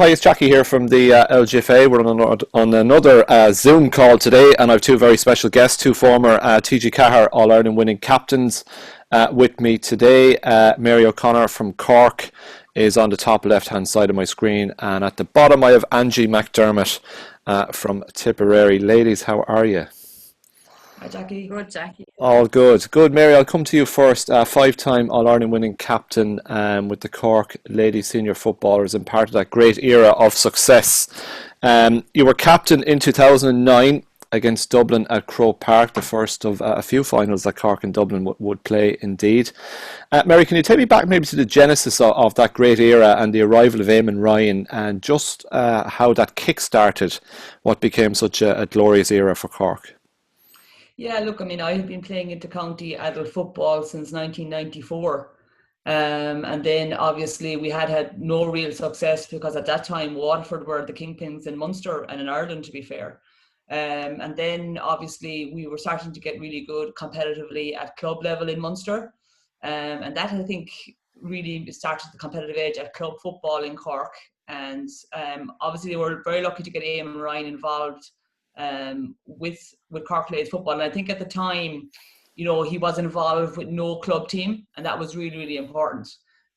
Hi, it's Jackie here from the LGFA. We're on another Zoom call today, and I have two very special guests, two former TG4 All-Ireland winning captains with me today. Mary O'Connor from Cork is on the top left-hand side of my screen, and at the bottom I have Angie McDermott from Tipperary. Ladies, how are you? Hi, Jackie. Good, Jackie. All good. Good, Mary, I'll come to you first. Five-time All-Ireland winning captain with the Cork Ladies Senior Footballers and part of that great era of success. You were captain in 2009 against Dublin at Croke Park, the first of a few finals that Cork and Dublin would play indeed. Mary, can you take me back maybe to the genesis of that great era and the arrival of Eamon Ryan and just how that kick-started what became such a glorious era for Cork? Yeah, look, I mean, I have been playing intercounty adult football since 1994. And then obviously we had no real success because at that time Waterford were the kingpins in Munster and in Ireland, to be fair. And then obviously we were starting to get really good competitively at club level in Munster. And that, I think, really started the competitive edge at club football in Cork. And obviously they were very lucky to get Eamon Ryan involved with Cork Ladies football. And I think at the time, you know, he was involved with no club team, and that was really, really important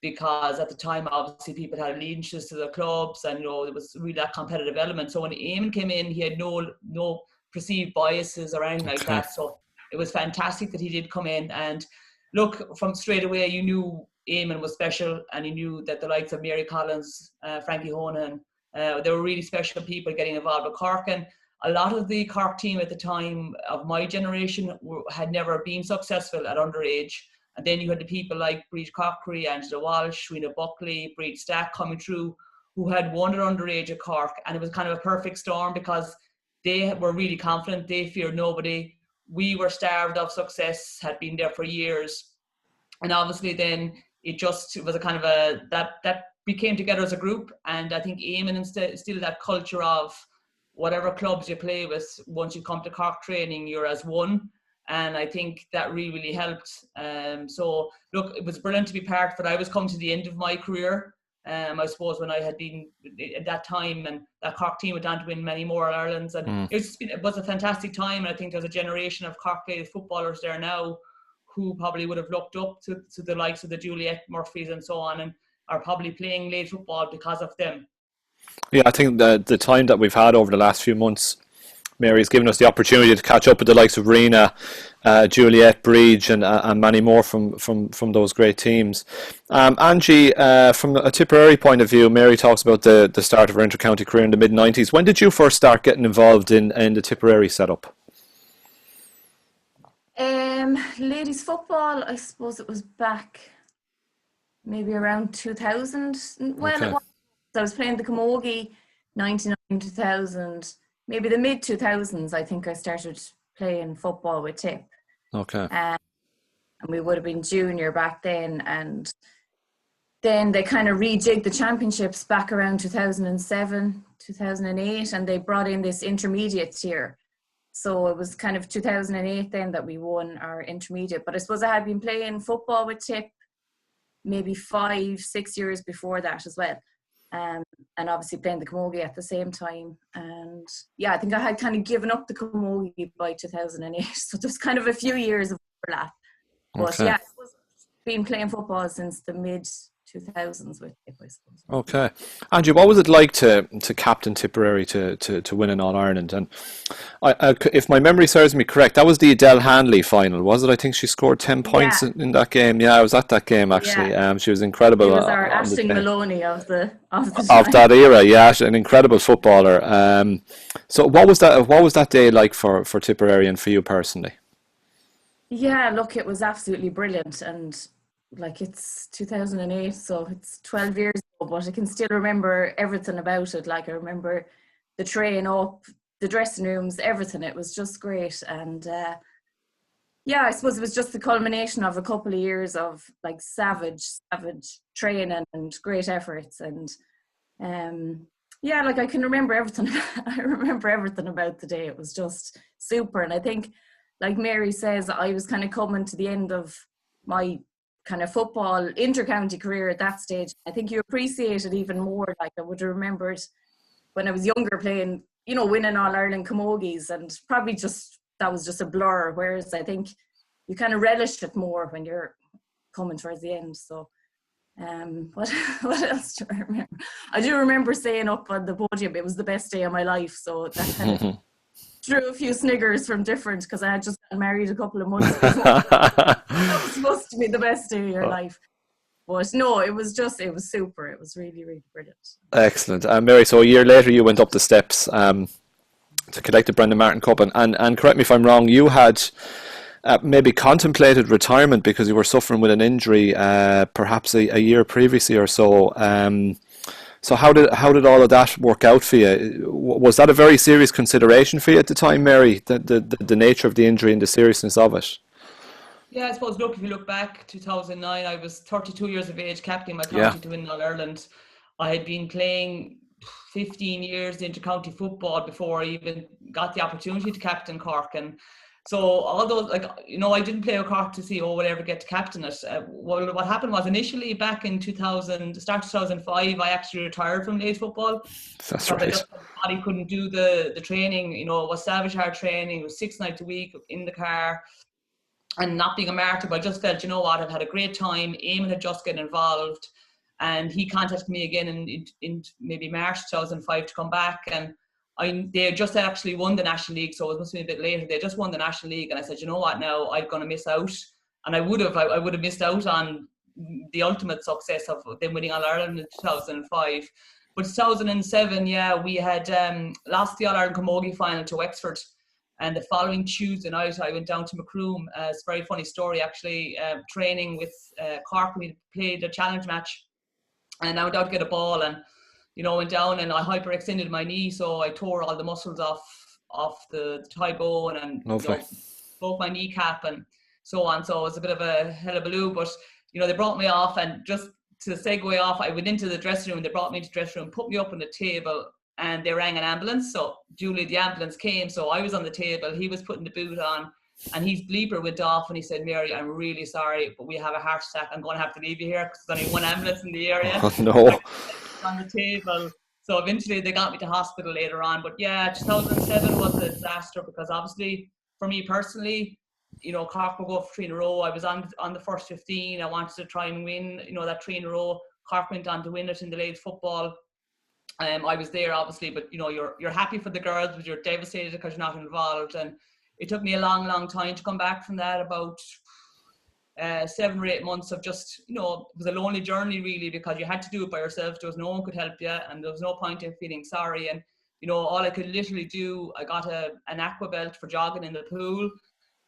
because at the time, obviously, people had allegiances to the clubs, and you know, there was really that competitive element. So when Eamon came in, he had no perceived biases or anything like that. So it was fantastic that he did come in. And look, from straight away, you knew Eamon was special, and you knew that the likes of Mary Collins, Frankie Honan, they were really special people getting involved with Cork. And a lot of the Cork team at the time of my generation had never been successful at underage. And then you had the people like Breed Cockery, Angela Walsh, Rena Buckley, Breed Stack coming through who had won at underage at Cork. And it was kind of a perfect storm because they were really confident. They feared nobody. We were starved of success, had been there for years. And obviously then it was a kind of that we came together as a group. And I think Eamon instilled that culture of whatever clubs you play with, once you come to Cork training, you're as one. And I think that really, really helped. So, look, it was brilliant to be part of it. I was coming to the end of my career, I suppose, when I had been at that time, and that Cork team went on to win many more All-Irelands. And it was a fantastic time. And I think there's a generation of Cork Ladies footballers there now who probably would have looked up to the likes of the Juliet Murphys and so on, and are probably playing ladies football because of them. Yeah, I think the time that we've had over the last few months, Mary, has given us the opportunity to catch up with the likes of Rena, Juliet, Breach, and many more from those great teams. Angie, from a Tipperary point of view, Mary talks about the start of her intercounty career in the mid-90s. When did you first start getting involved in the Tipperary setup? Ladies football, I suppose it was back maybe around 2000. Well, Okay. it was. I was playing the camogie 99, 2000, maybe the mid-2000s. I think I started playing football with Tip. Okay. And we would have been junior back then. And then they kind of rejigged the championships back around 2007, 2008, and they brought in this intermediate tier. So it was kind of 2008 then that we won our intermediate. But I suppose I had been playing football with Tip maybe 5-6 years before that as well. And obviously playing the camogie at the same time. And yeah, I think I had kind of given up the camogie by 2008. So there's kind of a few years of overlap. But Okay. yeah, I've been playing football since the mid-2000s with Tip, I suppose. Okay. Angie, what was it like to captain Tipperary to win an All-Ireland? And if my memory serves me correct, that was the Adele Hanley final, was it? I think she scored 10 points in that game. Yeah, I was at that game, actually. Yeah. She was incredible. It was our on the Ashton day. Maloney of the Of time. that era, yeah, an incredible footballer. So what was that day like for Tipperary and for you personally? Yeah, look, it was absolutely brilliant. And like, it's 2008, so it's 12 years ago, but I can still remember everything about it. Like, I remember the train up, the dressing rooms, everything. It was just great. And yeah, I suppose it was just the culmination of a couple of years of like savage training and great efforts. And yeah, like I can remember everything. I remember everything about the day. It was just super. And I think, like Mary says, I was kind of coming to the end of my kind of football inter-county career at that stage. I think you appreciate it even more. Like, I would have remembered when I was younger playing, you know, winning All-Ireland camogies, and probably just, that was just a blur. Whereas I think you kind of relish it more when you're coming towards the end. So what else do I remember? I do remember saying up on the podium it was the best day of my life. So that kind of drew a few sniggers from different, because I had just gotten married a couple of months before. That was supposed to be the best day of your life. But no, it was super. It was really, really brilliant. Excellent. Mary, so a year later you went up the steps to collect the Brendan Martin Cup, and correct me if I'm wrong, you had maybe contemplated retirement because you were suffering with an injury perhaps a year previously or so. So how did all of that work out for you? Was that a very serious consideration for you at the time, Mary, the nature of the injury and the seriousness of it? Yeah, I suppose, look, if you look back, 2009, I was 32 years of age, captaining my county to win All-Ireland. I had been playing 15 years inter-county football before I even got the opportunity to captain Cork. And so all those, like, you know, I didn't play with Cork to see, would I ever get to captain it? Well, what happened was, initially back in 2005, I actually retired from late football. That's right. My body couldn't do the training, you know, it was savage hard training. It was 6 nights a week in the car. And not being a martyr, but I just felt, you know what, I've had a great time. Eamon had just gotten involved, and he contacted me again in maybe March 2005 to come back. And they had just actually won the National League, so it must have been a bit later. They just won the National League, and I said, you know what, now I'm going to miss out. And I would have missed out on the ultimate success of them winning All-Ireland in 2005. But 2007, we had lost the All-Ireland camogie final to Wexford. And the following Tuesday night, I went down to Macroom. It's a very funny story, actually. Training with Cork, we played a challenge match, and I went out to get a ball, and, you know, went down and I hyperextended my knee, so I tore all the muscles off the thigh bone, and you know, broke my kneecap and so on. So it was a bit of a hullabaloo, but, you know, they brought me off, and just to segue off, I went into the dressing room. They brought me into the dressing room, put me up on the table, and they rang an ambulance. So duly the ambulance came, so I was on the table, he was putting the boot on, and his bleeper went off, and he said, Mary, I'm really sorry, but we have a heart attack. I'm going to have to leave you here because there's only one ambulance in the area. Oh, no. On the table. So eventually they got me to hospital later on. But yeah, 2007 was a disaster, because obviously for me personally, you know, Cork will go for 3 in a row. I was on the first 15. I wanted to try and win, you know, that 3 in a row. Cork went on to win it in the late football. I was there, obviously, but, you know, you're happy for the girls, but you're devastated because you're not involved. And it took me a long, long time to come back from that, about 7 or 8 months of just, you know, it was a lonely journey, really, because you had to do it by yourself. There was no one could help you, and there was no point in feeling sorry. And, you know, all I could literally do, I got an aqua belt for jogging in the pool,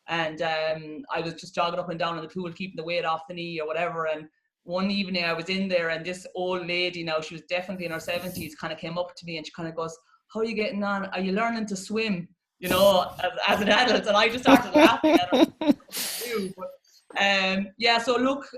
and I was just jogging up and down in the pool, keeping the weight off the knee or whatever. And one evening I was in there, and this old lady, now she was definitely in her 70s, kind of came up to me, and she kind of goes, how are you getting on? Are you learning to swim? You know, as an adult. And I just started laughing at her. So look,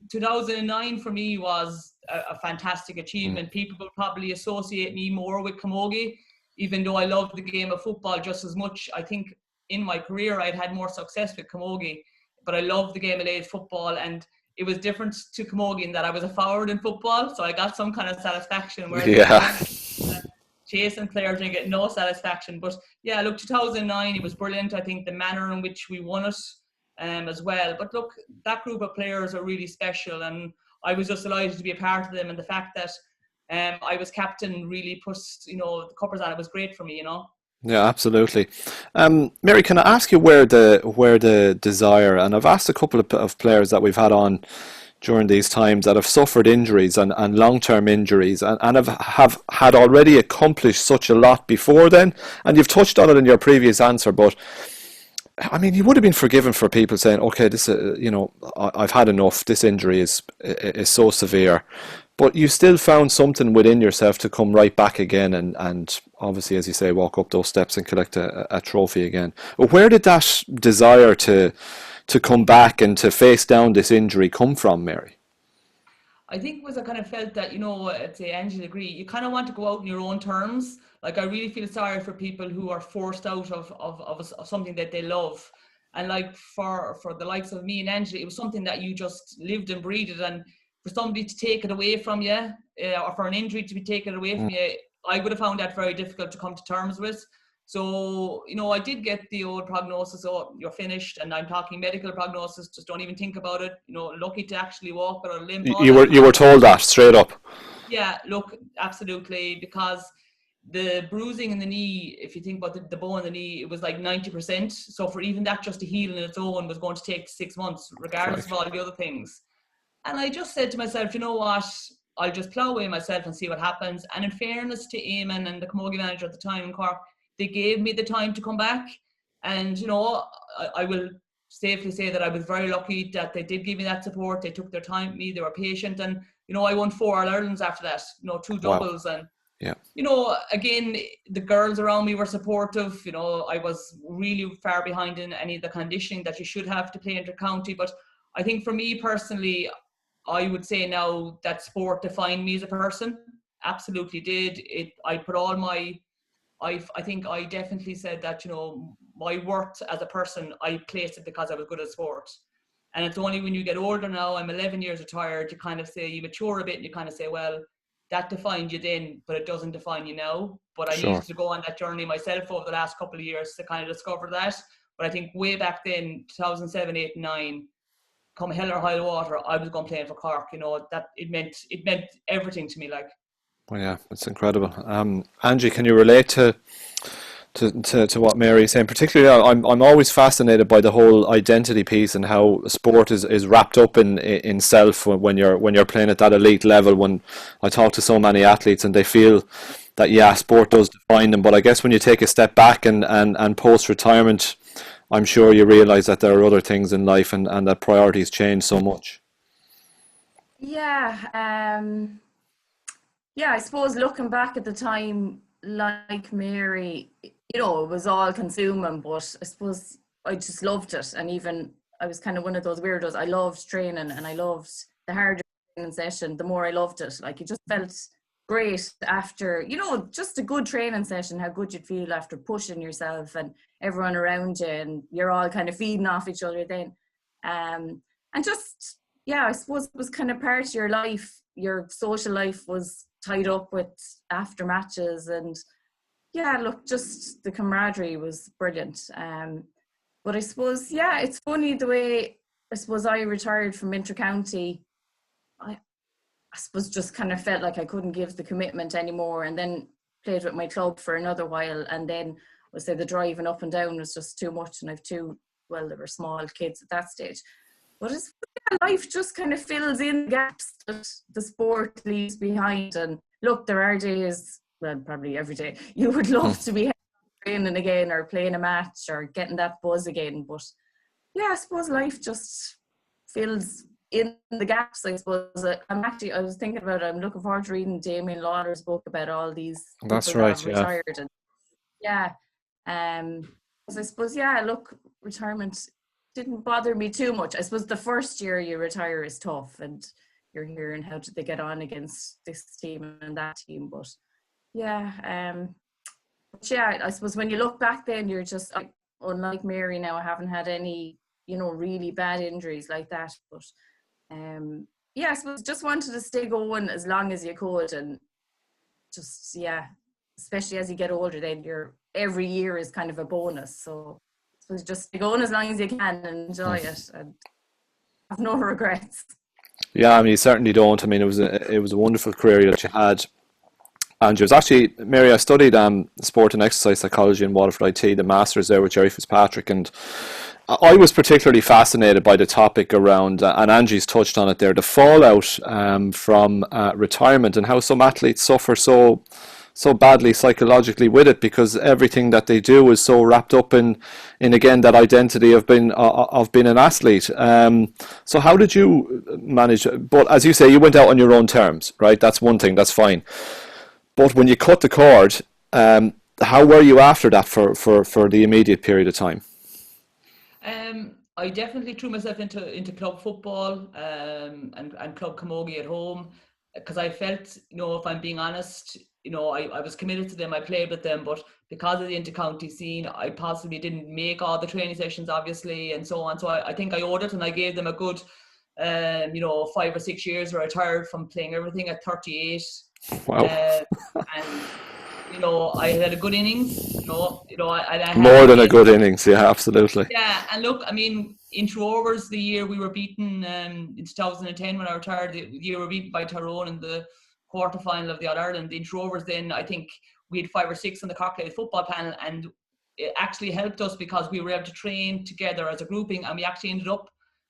2009 for me was a fantastic achievement. People will probably associate me more with camogie, even though I loved the game of football just as much. I think in my career I'd had more success with camogie, but I loved the game of late football, and it was different to camogie in that I was a forward in football, so I got some kind of satisfaction, whereas chasing players and get no satisfaction. But yeah, look, 2009, it was brilliant. I think the manner in which we won it as well. But look, that group of players are really special, and I was just delighted to be a part of them. And the fact that I was captain really put, you know, the covers on. It was great for me, you know. Yeah, absolutely. Mary, can I ask you where the desire, and I've asked a couple of players that we've had on during these times that have suffered injuries and long-term injuries and have had already accomplished such a lot before then, and you've touched on it in your previous answer, but I mean, you would have been forgiven for people saying, okay, this, you know, I've had enough, this injury is so severe, but you still found something within yourself to come right back again and obviously, as you say, walk up those steps and collect a trophy again. Where did that desire to come back and to face down this injury come from, Mary? I think it was I kind of felt that, you know, I'd say Angie agree, you kind of want to go out on your own terms. Like, I really feel sorry for people who are forced out of something that they love. And like for the likes of me and Angie, it was something that you just lived and breathed. And for somebody to take it away from you, or for an injury to be taken away from you, I would have found that very difficult to come to terms with. So, you know, I did get the old prognosis, oh, you're finished. And I'm talking medical prognosis, just don't even think about it. You know, lucky to actually walk or a limp. You were told that straight up? Yeah, look, absolutely, because the bruising in the knee, if you think about the bone in the knee, it was like 90%. So for even that just to heal in its own was going to take 6 months, regardless of all the other things. And I just said to myself, you know what, I'll just plough away myself and see what happens. And in fairness to Eamon and the camogie manager at the time in Cork, they gave me the time to come back. And, you know, I will safely say that I was very lucky that they did give me that support. They took their time with me, they were patient. And, you know, I won 4 All-Irelands after that, you know, 2 doubles. Wow. And, yeah, you know, again, the girls around me were supportive. You know, I was really far behind in any of the conditioning that you should have to play inter-county. But I think for me personally, I would say now that sport defined me as a person. Absolutely did. I put all my, I think I definitely said that, you know, my worth as a person, I placed it because I was good at sport. And it's only when you get older now, I'm 11 years retired, you kind of say, you mature a bit and you kind of say, well, that defined you then, but it doesn't define you now. But I needed to go on that journey myself over the last couple of years to kind of discover that. But I think way back then, 2007, 8, and 9, come hell or high water, I was going playing for Cork. You know, that it meant everything to me. Like, well, yeah, it's incredible. Angie, can you relate to what Mary is saying? Particularly, I'm always fascinated by the whole identity piece and how sport is wrapped up in self when you're playing at that elite level. When I talk to so many athletes and they feel that, yeah, sport does define them, but I guess when you take a step back and post retirement, I'm sure you realise that there are other things in life and that priorities change so much. Yeah, I suppose looking back at the time, like Mary, you know, it was all consuming, but I suppose I just loved it. And even I was kind of one of those weirdos. I loved training and I loved the harder training session, the more I loved it. Like, it just felt great after, you know, just a good training session, how good you'd feel after pushing yourself and everyone around you, and you're all kind of feeding off each other then. And just, yeah, I suppose it was kind of part of your life. Your social life was tied up with after matches, and yeah, look, just the camaraderie was brilliant. But I suppose, yeah, it's funny the way, I suppose I retired from inter-county. I suppose just kind of felt like I couldn't give the commitment anymore, and then played with my club for another while, and then I say the driving up and down was just too much, and I've two, well, they were small kids at that stage. But it's, life just kind of fills in gaps that the sport leaves behind. And look, there are days, well, probably every day, you would love to be training again or playing a match or getting that buzz again. But yeah, I suppose life just fills in the gaps, I suppose. I was thinking about it, I'm looking forward to reading Damien Lawler's book about all these people That's right, that have retired. And yeah, so I suppose, yeah, look, retirement didn't bother me too much. I suppose the first year you retire is tough, and you're hearing how did they get on against this team and that team. But yeah, I suppose when you look back then, you're just, unlike Mary now, I haven't had any, you know, really bad injuries like that. But yeah, I suppose just wanted to stay going as long as you could, and just, yeah, especially as you get older, then every year is kind of a bonus. So just stay going as long as you can and enjoy it and have no regrets. Yeah, I mean, you certainly don't. I mean, it was a wonderful career that you had. And it was actually, Mary, I studied sport and exercise psychology in Waterford IT, the Masters there with Jerry Fitzpatrick, and I was particularly fascinated by the topic around, and Angie's touched on it there, the fallout from retirement, and how some athletes suffer so badly psychologically with it, because everything that they do is so wrapped up in again that identity of being an athlete. So how did you manage? But as you say, you went out on your own terms, right? That's one thing. That's fine. But when you cut the cord, how were you after that for the immediate period of time? I definitely threw myself into club football and club camogie at home, because I felt, you know, if I'm being honest, I was committed to them, I played with them, but because of the inter-county scene, I possibly didn't make all the training sessions, obviously, and so on. So I think I owed it, and I gave them a good, 5 or 6 years where I retired from playing everything at 38. Wow. And, I had a good innings, I had More than a good innings, yeah, absolutely. Yeah, and look, I mean, Inch Rovers, the year we were beaten in 2010 when I retired, the year we were beaten by Tyrone in the quarter-final of the All-Ireland. Inch Rovers, then I think we had 5 or 6 on the Cork football panel, and it actually helped us because we were able to train together as a grouping, and we actually ended up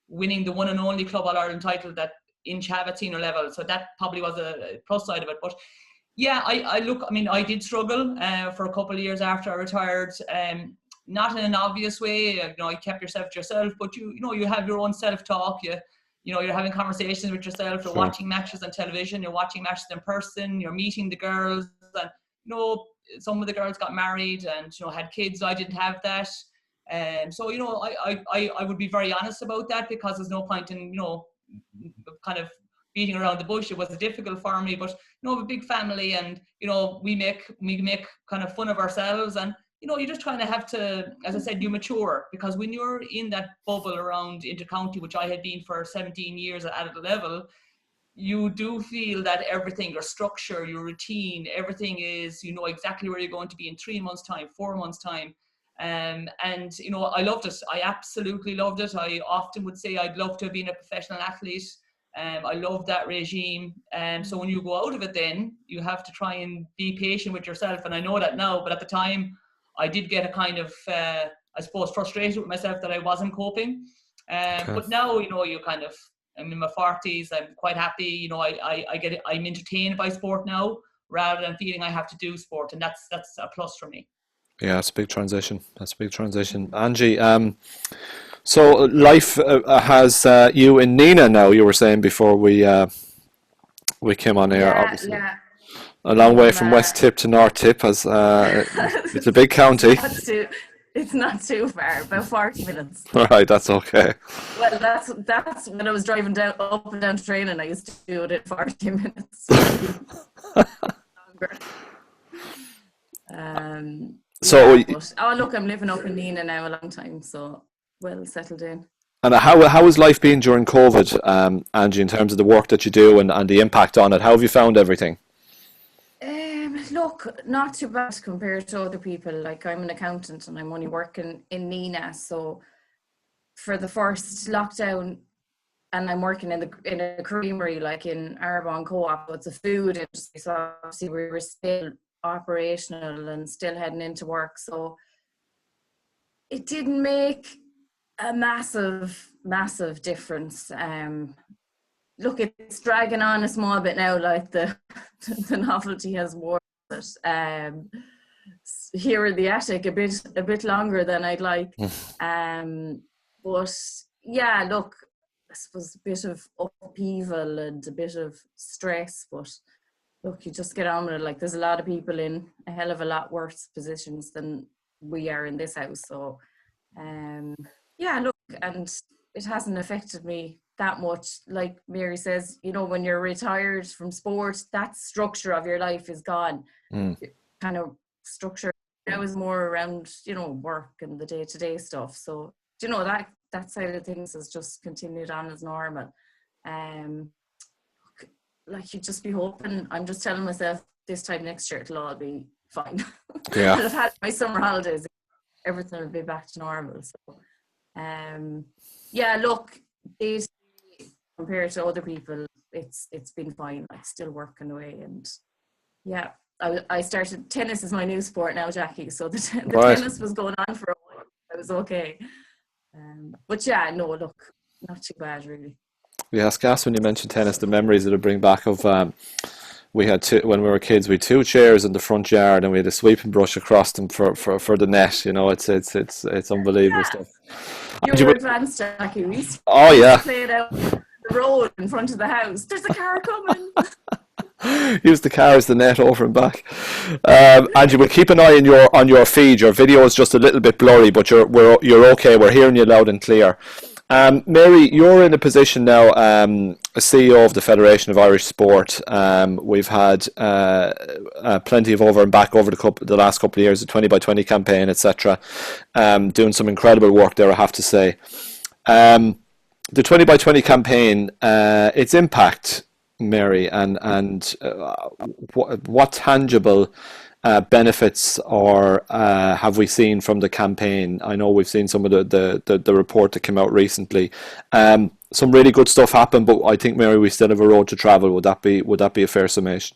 winning the one and only Club All-Ireland title that Inch have at senior level. So that probably was a plus side of it. But yeah, I did struggle for a couple of years after I retired. Not in an obvious way, you kept yourself to yourself, but you have your own self-talk. You're having conversations with yourself. You're watching matches on television. You're watching matches in person. You're meeting the girls, and some of the girls got married and had kids. I didn't have that, and so I would be very honest about that, because there's no point in kind of beating around the bush. It was difficult for me, but I have a big family, and we make kind of fun of ourselves, and you're just trying to have to, as I said, you mature, because when you're in that bubble around inter-county, which I had been for 17 years at adult level, you do feel that everything, your structure, your routine, everything is, exactly where you're going to be in 3 months' time, 4 months' time. And I loved it. I absolutely loved it. I often would say I'd love to have been a professional athlete. I love that regime. So when you go out of it, then you have to try and be patient with yourself. And I know that now, but at the time, I did get a kind of, I suppose, frustrated with myself that I wasn't coping. But now, you kind of, I'm in my 40s. I'm quite happy. I'm entertained by sport now, rather than feeling I have to do sport, and that's a plus for me. Yeah, it's a big transition. Angie, so life has you in Nina now. You were saying before we came on air. Obviously. Yeah. A long way from West Tip to North Tip, as it's a big county. It's not too far, about 40 minutes. All right, that's okay. Well, that's when I was driving up and down to training. I used to do it in 40 minutes. Look, I'm living up in Nina now a long time, so well settled in. And how has life been during COVID, Angie, in terms of the work that you do and the impact on it? How have you found everything? Look, not too bad compared to other people. Like, I'm an accountant and I'm only working in Nina, so for the first lockdown, and I'm working in a creamery, like in Arbonne Co-op, it's a food industry, so obviously we were still operational and still heading into work, so it didn't make a massive difference. Look, it's dragging on a small bit now, like the novelty has worn it. Here in the attic a bit longer than I'd like. But yeah, look, I suppose a bit of upheaval and a bit of stress, but look, you just get on with it. Like, there's a lot of people in a hell of a lot worse positions than we are in this house. So yeah, look, and it hasn't affected me that much. Like Mary says, when you're retired from sport, that structure of your life is gone. Kind of structure now is more around, work and the day-to-day stuff. So, that side of things has just continued on as normal. Like, you'd just be hoping, I'm just telling myself this time next year it'll all be fine. Yeah. I've had my summer holidays, everything will be back to normal. So, yeah, look, compared to other people, it's been fine. Like, still working away, and yeah, I started tennis is my new sport now, Jackie. So the tennis was going on for a while. I was okay, but yeah, no, look, not too bad really. Yeah, it's gas when you mention tennis. The memories that it bring back of we had when we were kids. We had 2 chairs in the front yard, and we had a sweeping brush across them for the net. It's unbelievable stuff. You were advanced, Jackie. We used to play it out the road in front of the house. There's a car coming. Use the car as the net over and back. Angie, we'll keep an eye on your feed. Your video is just a little bit blurry, but you're okay. We're hearing you loud and clear. Mary, you're in a position now, as CEO of the Federation of Irish Sport. We've had plenty of over and back over the last couple of years, the 20 by 20 campaign, etc. Doing some incredible work there, I have to say. The 20 by 20 campaign, its impact, Mary, and what tangible benefits or have we seen from the campaign? I know we've seen some of the report that came out recently. Some really good stuff happened, but I think, Mary, we still have a road to travel. Would that be a fair summation?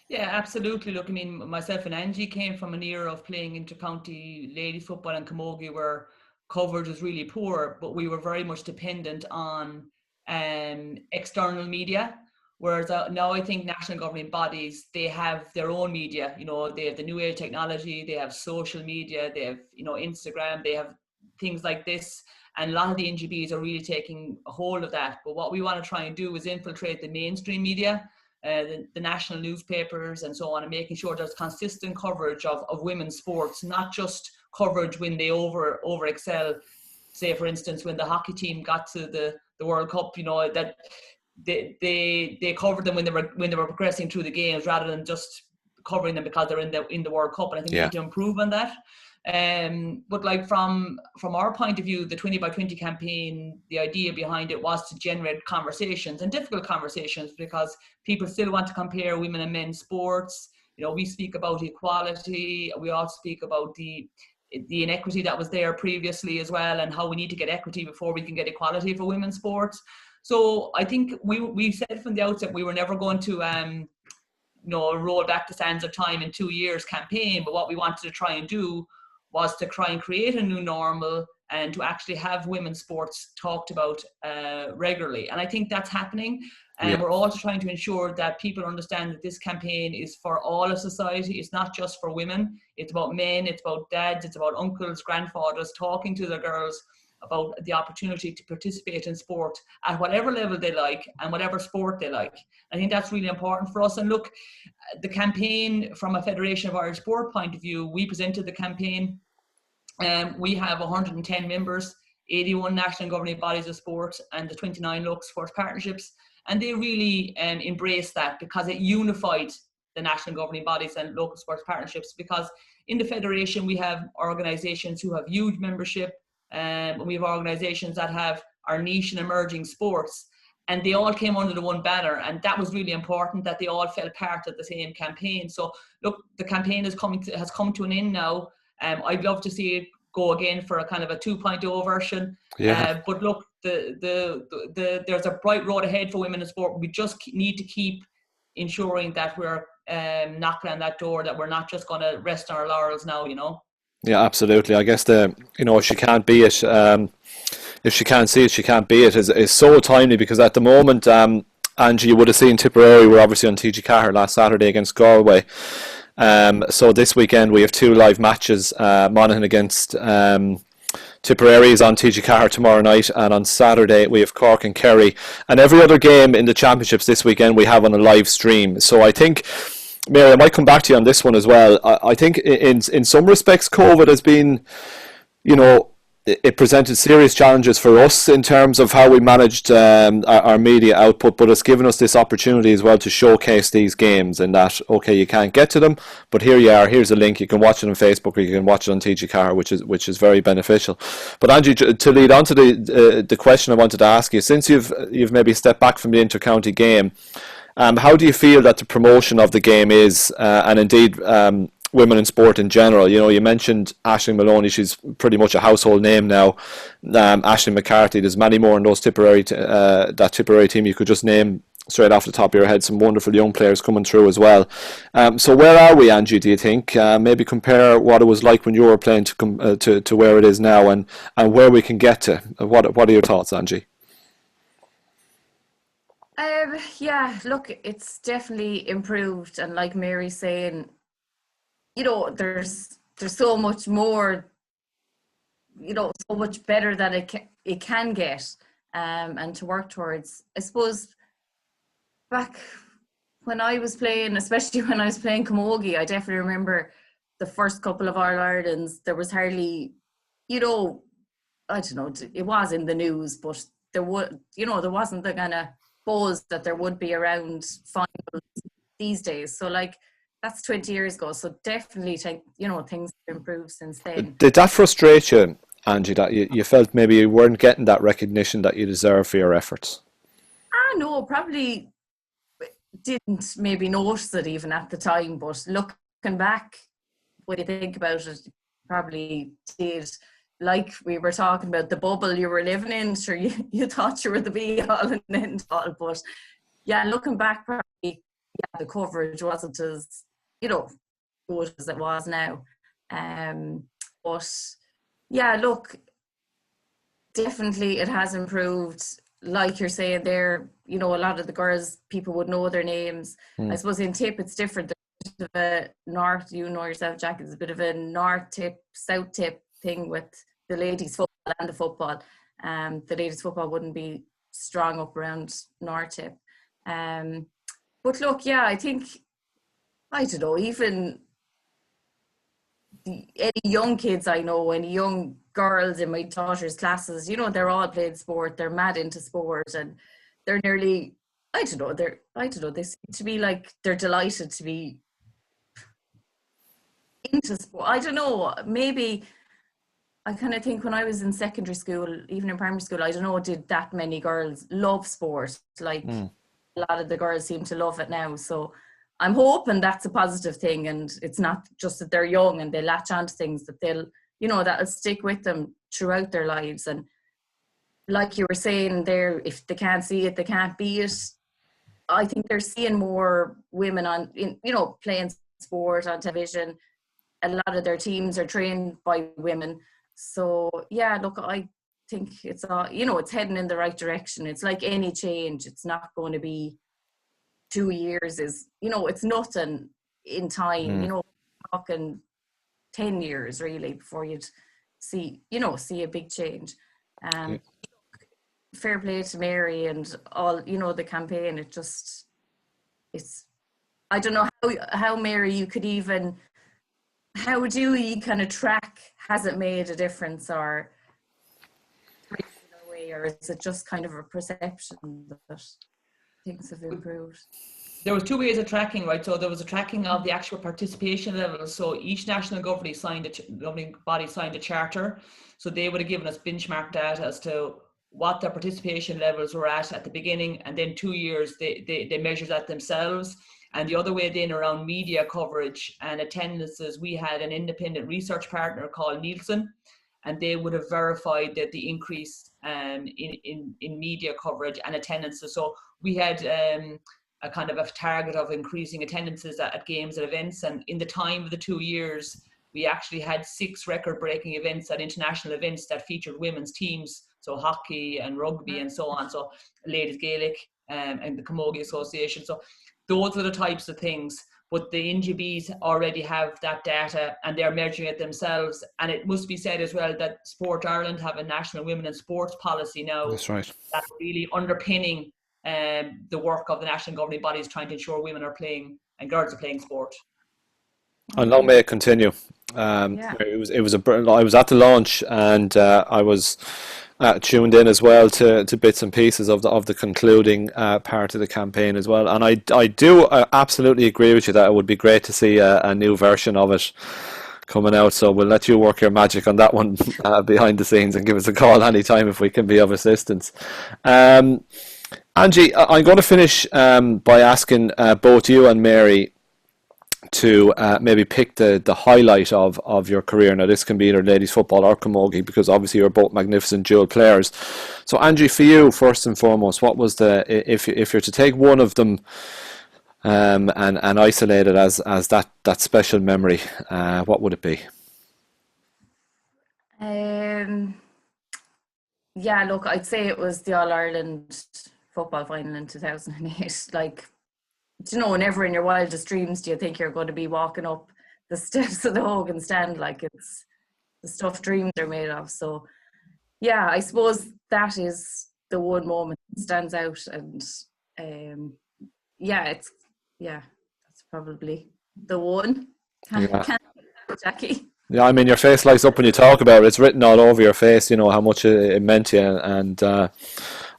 Yeah, absolutely. Look, I mean, myself and Angie came from an era of playing inter-county ladies football and camogie where coverage was really poor, but we were very much dependent on external media. Whereas now I think national governing bodies, they have their own media. You know, they have the new age technology, they have social media, they have, you know, Instagram, they have things like this. And a lot of the NGBs are really taking a hold of that. But what we want to try and do is infiltrate the mainstream media, the national newspapers and so on, and making sure there's consistent coverage of women's sports, not just coverage when they over excel. Say, for instance, when the hockey team got to the World Cup, you know, that they covered them when they were progressing through the games rather than just covering them because they're in the World Cup. And I think we need to improve on that. But like from our point of view, the 20 by 20 campaign, the idea behind it was to generate conversations, and difficult conversations, because people still want to compare women and men's sports. You know, we speak about equality. We also speak about the inequity that was there previously as well, and how we need to get equity before we can get equality for women's sports. So I think we said from the outset we were never going to roll back the sands of time in 2 years campaign, but what we wanted to try and do was to try and create a new normal and to actually have women's sports talked about regularly. And I think that's happening. And we're also trying to ensure that people understand that this campaign is for all of society. It's not just for women. It's about men, it's about dads, it's about uncles, grandfathers, talking to their girls about the opportunity to participate in sport at whatever level they like and whatever sport they like. I think that's really important for us. And look, the campaign from a Federation of Irish Sport point of view, we presented the campaign. We have 110 members, 81 national governing bodies of sport and the 29 local sports partnerships. And they really embraced that because it unified the national governing bodies and local sports partnerships. Because in the Federation, we have organisations who have huge membership, and we have organisations that have our niche and emerging sports. And they all came under the one banner. And that was really important, that they all felt part of the same campaign. So look, the campaign has come to an end now. I'd love to see it go again for a kind of a 2.0 version. But look, there's a bright road ahead for women in sport. We just need to keep ensuring that we're knocking on that door, that we're not just going to rest on our laurels now, you know. Yeah, absolutely. I guess if she can't be it, if she can't see it, she can't be it is so timely, because at the moment, Angie, you would have seen Tipperary were obviously on TG4 last Saturday against Galway. So this weekend we have 2 live matches. Monaghan against Tipperary is on TG4 tomorrow night, and on Saturday we have Cork and Kerry. And every other game in the championships this weekend we have on a live stream. So I think, Mary, I might come back to you on this one as well. I think in some respects COVID has been, it presented serious challenges for us in terms of how we managed our media output, but it's given us this opportunity as well to showcase these games, and that, okay, you can't get to them, but here you are, here's a link, you can watch it on Facebook or you can watch it on TG4, which is very beneficial. But Angie, to lead on to the question I wanted to ask you, since you've maybe stepped back from the inter-county game, how do you feel that the promotion of the game is, and indeed women in sport in general? You mentioned Aisling Maloney, she's pretty much a household name now. Aisling McCarthy, there's many more in those Tipperary team. You could just name straight off the top of your head some wonderful young players coming through as well. So where are we, Angie, do you think? Maybe compare what it was like when you were playing to where it is now, and where we can get to. What are your thoughts, Angie? Look, it's definitely improved, and like Mary's saying, there's so much more, so much better that it can get, and to work towards. I suppose back when I was playing, especially when I was playing camogie, I definitely remember the first couple of All-Irelands, there was hardly, I don't know, it was in the news, but there wasn't the kind of buzz that there would be around finals these days. So like, that's 20 years ago. So definitely things have improved since then. Did that frustrate you, Angie, that you felt maybe you weren't getting that recognition that you deserve for your efforts? No, probably didn't maybe notice it even at the time, but looking back, when you think about it, probably did. Like we were talking about the bubble you were living in, sure, you thought you were the be all and end all, but yeah, looking back, probably the coverage wasn't as good as it was now. But yeah, look, definitely it has improved. Like you're saying there, a lot of the girls, people would know their names. I suppose in tip it's different. There's a bit of a north, you know yourself, Jack, it's a bit of a north tip, south tip thing with the ladies football and the football. The ladies football wouldn't be strong up around north tip. But look, yeah, I think, I don't know, even any young kids I know, any young girls in my daughter's classes, they're all playing sport, they're mad into sport, and they're nearly, they seem to be like, they're delighted to be into sport. I don't know, maybe I kind of think when I was in secondary school, even in primary school, I don't know, did that many girls love sport? Like a lot of the girls seem to love it now. So I'm hoping that's a positive thing, and it's not just that they're young and they latch onto things, that they'll, that'll stick with them throughout their lives. And like you were saying there, if they can't see it, they can't be it. I think they're seeing more women playing sport on television. A lot of their teams are trained by women. So yeah, look, I think it's it's heading in the right direction. It's like any change, it's not going to be 2 years it's nothing in time, talking 10 years really before you'd see a big change. Fair play to Mary and all, the campaign. I don't know how Mary, you could even, how do you kind of track, has it made a difference, or is it just kind of a perception that things have improved? There was 2 ways of tracking, right? So there was a tracking of the actual participation levels. So each national governing body signed a charter. So they would have given us benchmark data as to what their participation levels were at the beginning, and then 2 years they measured that themselves. And the other way then around media coverage and attendances, we had an independent research partner called Nielsen, and they would have verified that the increase in media coverage and attendances. So we had a kind of a target of increasing attendances at games and events. And in the time of the 2 years, we actually had 6 record-breaking events at international events that featured women's teams. So hockey and rugby and so on. So ladies Gaelic and the Camogie Association. So those are the types of things. But the NGBs already have that data and they're measuring it themselves. And it must be said as well that Sport Ireland have a national women in sports policy now. That's right. That's really underpinning the work of the national governing bodies, trying to ensure women are playing and girls are playing sport. And long may it continue. It was I was at the launch, and I was tuned in as well to bits and pieces of the concluding part of the campaign as well. And I do absolutely agree with you that it would be great to see a new version of it coming out. So we'll let you work your magic on that one behind the scenes, and give us a call anytime if we can be of assistance. Angie, I'm going to finish by asking both you and Mary to maybe pick the highlight of your career. Now, this can be either ladies football or camogie, because obviously you're both magnificent dual players. So Angie, for you, first and foremost, what was if you're to take one of them and isolate it as that special memory, what would it be? Yeah, look, I'd say it was the All-Ireland football final in 2008. Like, never in your wildest dreams do you think you're going to be walking up the steps of the Hogan stand. Like, it's the stuff dreams are made of. So yeah, I suppose that is the one moment that stands out. And that's probably the one. Can't Jackie. Yeah, I mean, your face lights up when you talk about it. It's written all over your face, you know, how much it meant to you. And I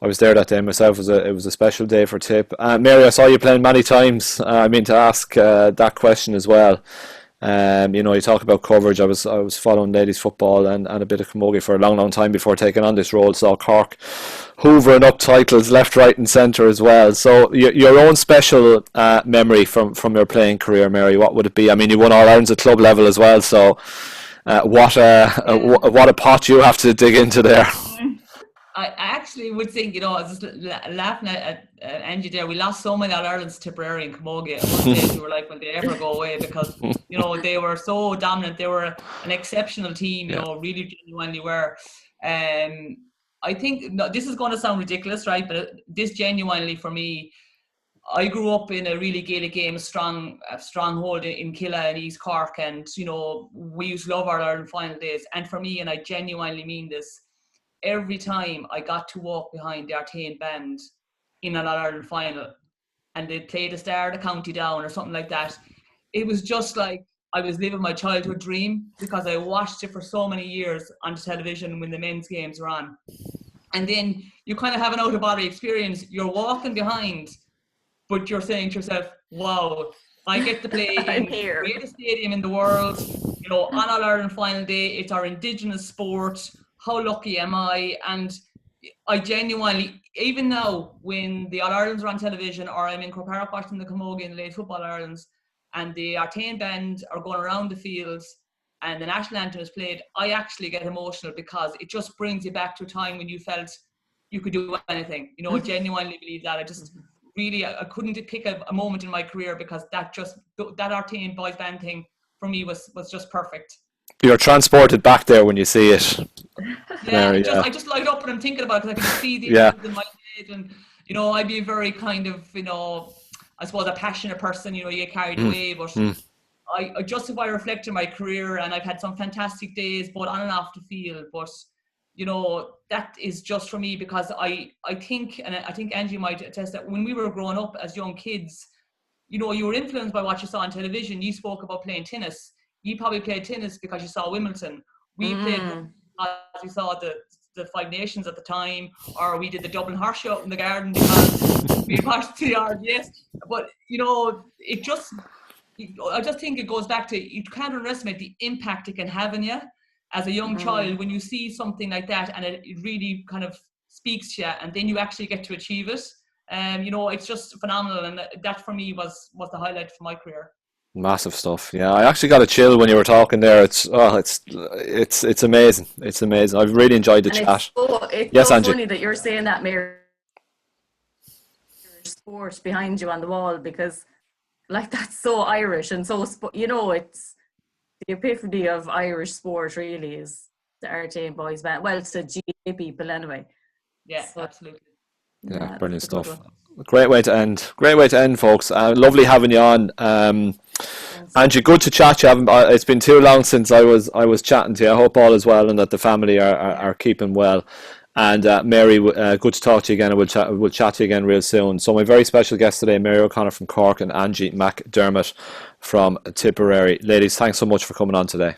was there that day myself. It was a special day for Tip. Mary, I saw you playing many times. I mean to ask that question as well. You know, you talk about coverage. I was following ladies football and a bit of camogie for a long time before taking on this role. Saw Cork hoovering up titles left, right, and centre as well. So your own special memory from your playing career, Mary, what would it be? I mean, you won All Irelands at club level as well. So what a pot you have to dig into there. I actually would think, you know, I was just laughing at Angie there. We lost so many All-Irelands to Tipperary and Camogie. At one stage, we were like, will they ever go away? Because, you know, they were so dominant. They were an exceptional team, you know, really genuinely were. I think, no, this is going to sound ridiculous, right? But this genuinely, for me, I grew up in a really Gaelic game, stronghold in Killa and East Cork. And, you know, we used to love our Ireland final days. And for me, and I genuinely mean this, every time I got to walk behind the Artane band in an All-Ireland final and they played the Star of the County Down or something like that, it was just like I was living my childhood dream, because I watched it for so many years on the television when the men's games were on. And then you kind of have an out-of-body experience. You're walking behind, but you're saying to yourself, wow, I get to play in the greatest stadium in the world, you know, on All-Ireland final day. It's our Indigenous sport. How lucky am I? And I genuinely, even now, when the All-Irelands are on television or I'm in Croke Park watching the Camogie and the Late Football Irelands and the Artane band are going around the fields and the national anthem is played, I actually get emotional, because it just brings you back to a time when you felt you could do anything. You know, I genuinely believe that. I just really, I couldn't pick a moment in my career, because that Artane boys band thing for me was just perfect. You're transported back there when you see it. Yeah, I just light up when I'm thinking about it, because I can see the images in my head. And, you know, I'd be a very kind of, you know, I suppose a passionate person, you know, you get carried away. But I just, if I reflect on my career, and I've had some fantastic days, both on and off the field, but, you know, that is just for me, because I think, and I think Angie might attest, that when we were growing up as young kids, you know, you were influenced by what you saw on television. You spoke about playing tennis. You probably played tennis because you saw Wimbledon. We played because we saw the Five Nations at the time, or we did the Dublin Horse Show out in the garden because we watched the RDS. But, you know, I just think it goes back to, you can't underestimate the impact it can have on you as a young child when you see something like that, and it really kind of speaks to you, and then you actually get to achieve it. You know, it's just phenomenal, and that for me was the highlight for my career. Massive stuff. Yeah, I actually got a chill when you were talking there. It's amazing. It's amazing. I've really enjoyed the chat. It's so funny that you're saying that, Mary. Sport behind you on the wall, because like that's so Irish and so you know, it's the epiphany of Irish sport. Really is the Artane boys band. Well, it's the GA people anyway. Yeah, so, absolutely. Yeah, brilliant stuff. Great way to end, folks. Lovely having you on. Angie, good to chat to you. It's been too long since I was chatting to you. I hope all is well and that the family are keeping well. And Mary, good to talk to you again. We'll chat to you again real soon. So my very special guests today, Mary O'Connor from Cork and Angie McDermott from Tipperary. Ladies, thanks so much for coming on today.